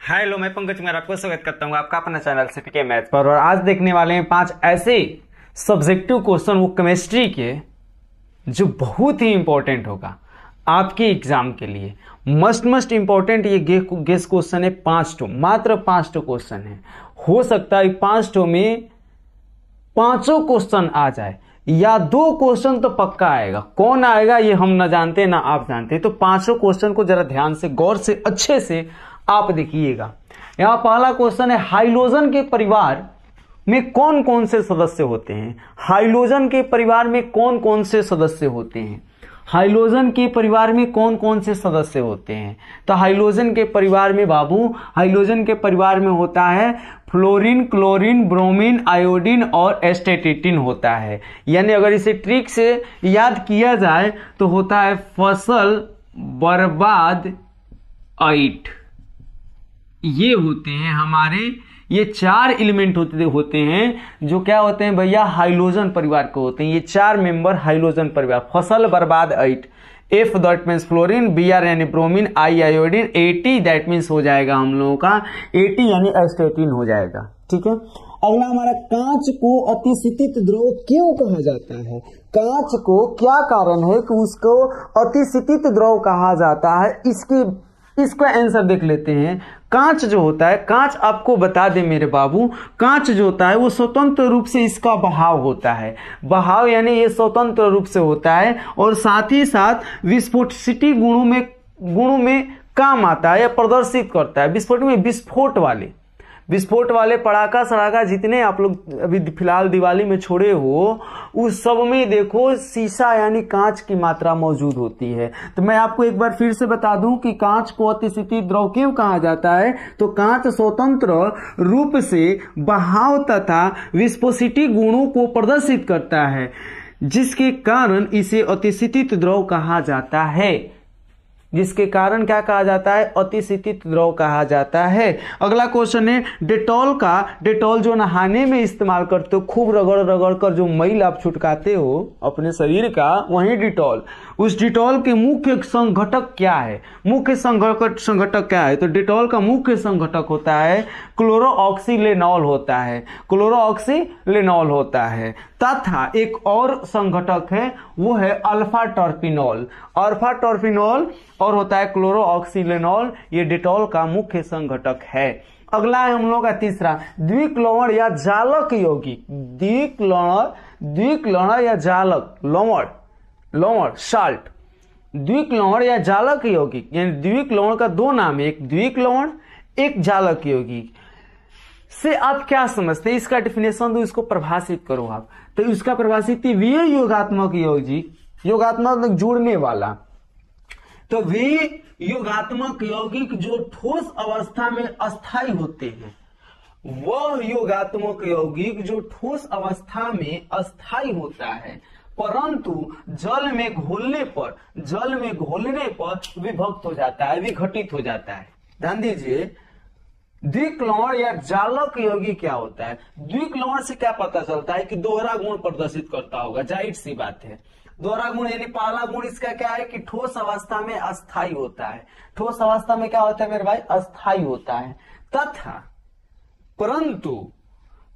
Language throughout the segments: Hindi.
हेलो, मैं पंकज कुमार आपको स्वागत करता हूँ आपका अपना चैनल सीपीके मैथ्स पर। और आज देखने वाले हैं 5 ऐसे सब्जेक्टिव क्वेश्चन वो केमिस्ट्री के जो बहुत ही इंपॉर्टेंट होगा आपके एग्जाम के लिए। मस्ट इंपॉर्टेंट ये गेस क्वेश्चन है। 5 टू मात्र 5 टू क्वेश्चन है। हो सकता है 5 टू में 5 क्वेश्चन आ जाए या 2 क्वेश्चन तो पक्का आएगा। कौन आएगा ये हम ना जानते ना आप जानते। तो 5 क्वेश्चन को जरा ध्यान से गौर से अच्छे से आप देखिएगा। यहां पहला क्वेश्चन है, हाइड्रोजन के परिवार में कौन कौन से सदस्य होते हैं। हाइड्रोजन के परिवार में कौन कौन से सदस्य होते हैं। हाइड्रोजन के परिवार में कौन कौन से सदस्य होते हैं। तो हाइड्रोजन के परिवार में बाबू, हाइड्रोजन के परिवार में होता है फ्लोरीन, क्लोरीन, ब्रोमीन, आयोडीन और एस्टेटिन होता है। यानी अगर इसे ट्रिक से याद किया जाए तो होता है फसल बर्बाद आइट। ये होते हैं हमारे, ये 4 एलिमेंट होते हैं जो क्या होते हैं भैया, हाइड्रोजन परिवार के होते हैं। ये 4 मेंबर हाइड्रोजन परिवार। फसल बर्बाद आइट, F that means fluorine, BR यानी bromine, I iodine, AT that means हो जाएगा हम लोगों का एटी यानी एस्टेटिन हो जाएगा। ठीक है। अगला हमारा, कांच को अतिशीतित द्रव क्यों कहा जाता है। कांच को क्या कारण है कि उसको अतिशीतित द्रव कहा जाता है, इसका आंसर देख लेते हैं। कांच जो होता है, कांच आपको बता दे मेरे बाबू, कांच जो होता है वो स्वतंत्र रूप से इसका बहाव होता है। बहाव यानी ये स्वतंत्र रूप से होता है और साथ ही साथ विस्फोटसिटी गुणों में काम आता है या प्रदर्शित करता है। विस्फोट में विस्फोट वाले पटाखा सड़ाका जितने आप लोग अभी फिलहाल दिवाली में छोड़े हो, उस सब में देखो शीशा यानी कांच की मात्रा मौजूद होती है। तो मैं आपको एक बार फिर से बता दूं कि कांच को अतिशीतित द्रव क्यों कहा जाता है। तो कांच स्वतंत्र रूप से बहाव तथा विस्कोसिटी गुणों को प्रदर्शित करता है, जिसके कारण इसे अतिशीतित द्रव कहा जाता है। जिसके कारण क्या कहा जाता है, अतिशीतित द्रव कहा जाता है। अगला क्वेश्चन है, डेटॉल जो नहाने में इस्तेमाल करते हो, खूब रगड़ कर जो मैल आप छुटकाते हो अपने शरीर का, वही डिटॉल। उस डिटॉल के मुख्य संघटक क्या है। मुख्य संघटक क्या है। तो डिटॉल का मुख्य संघटक होता है क्लोरोऑक्सीलेनॉल होता है। क्लोरोऑक्सीलेनॉल होता है तथा एक और संघटक है वो है अल्फा टर्पिनॉल। अल्फा टर्पिनॉल और होता है क्लोरोऑक्सीलेनॉल। ये डिटॉल का मुख्य संघटक है। अगला है हम लोग का तीसरा, द्विक्लवण या जालक यौगिक। द्विक्लवण या जालक, लवण साल्ट, द्विक्लवण या जालक यौगिक। यानी द्विक्लवण का 2 नाम है, एक द्विक्लवण एक जालक यौगिक। से आप क्या समझते हैं, इसका डिफिनेशन दो, इसको परिभाषित करो आप। तो इसका परिभाषित वे योगात्मक यौगिक, योगात्मक जुड़ने वाला। तो वे योगात्मक यौगिक जो ठोस अवस्था में अस्थायी होते हैं, वह योगात्मक यौगिक जो ठोस अवस्था में अस्थायी होता है परंतु जल में घोलने पर विभक्त हो जाता है, विघटित हो जाता है। ध्यान दीजिए, द्विक्लवण या जालक यौगिक क्या होता है। द्विक्लवण से क्या पता चलता है कि दोहरा गुण प्रदर्शित करता होगा, जाहिर सी बात है। दोहरा गुण यानी पहला गुण इसका क्या है कि ठोस अवस्था में अस्थायी होता है। ठोस अवस्था में क्या होता है मेरे भाई, अस्थायी होता है तथा परंतु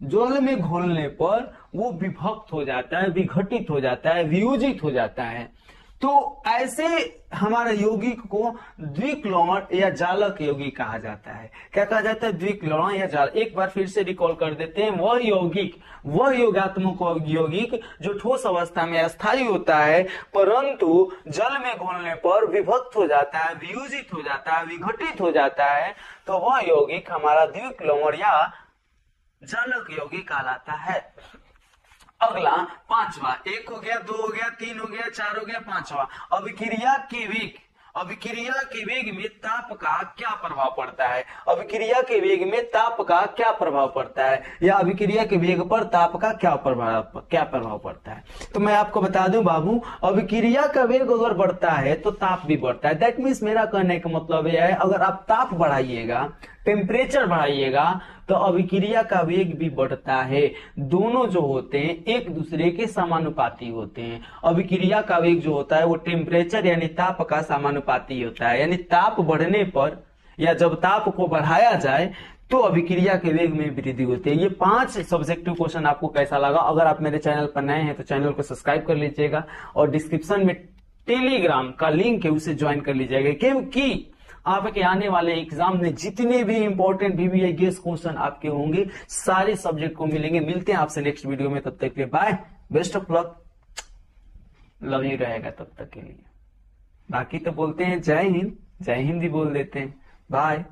जल में घोलने पर वो विभक्त हो जाता है, विघटित हो जाता है, वियोजित हो जाता है। तो ऐसे हमारे यौगिक को द्विक्लवण या जालक यौगिक कहा जाता है। क्या कहा जाता है, द्विक्लवण या जालक। एक बार फिर से रिकॉल कर देते हैं, वह योगात्मक यौगिक जो ठोस अवस्था में अस्थायी होता है परंतु जल में घोलने पर विभक्त हो जाता है, वियोजित हो जाता है, विघटित हो जाता है। तो वह यौगिक हमारा द्विक्लवण या जालक यौगिक कहलाता है। अगला 5वां, 1 हो गया, 2 हो गया, 3 हो गया, 4 हो गया, 5वां, अभिक्रिया के वेग में ताप का क्या प्रभाव पड़ता है। अभिक्रिया के वेग में ताप का क्या प्रभाव पड़ता है, या अभिक्रिया के वेग पर ताप का क्या प्रभाव पड़ता है। तो मैं आपको बता दूं बाबू, अभिक्रिया का वेग अगर बढ़ता है तो ताप भी बढ़ता है। दैट मीन्स मेरा कहने का मतलब यह है, अगर आप ताप बढ़ाइएगा, टेम्परेचर बढ़ाइएगा, तो अभिक्रिया का वेग भी बढ़ता है। दोनों जो होते हैं एक दूसरे के समानुपाती होते हैं। अभिक्रिया का वेग जो होता है वो टेम्परेचर यानी ताप का समानुपाती होता है। यानी ताप बढ़ने पर या जब ताप को बढ़ाया जाए तो अभिक्रिया के वेग में वृद्धि होती है। ये 5 सब्जेक्टिव क्वेश्चन आपको कैसा लगा? अगर आप मेरे चैनल पर नए हैं तो चैनल को सब्सक्राइब कर लीजिएगा और डिस्क्रिप्शन में टेलीग्राम का लिंक है उसे ज्वाइन कर लीजिएगा, क्योंकि आपके आने वाले एग्जाम में जितने भी इंपॉर्टेंट VBI गेस क्वेश्चन आपके होंगे सारे सब्जेक्ट को मिलेंगे। मिलते हैं आपसे नेक्स्ट वीडियो में, तब तक के लिए bye, best of luck, love you रहेगा तब तक के लिए। बाकी तो बोलते हैं जय हिंद, जय हिंद ही बोल देते हैं, बाय।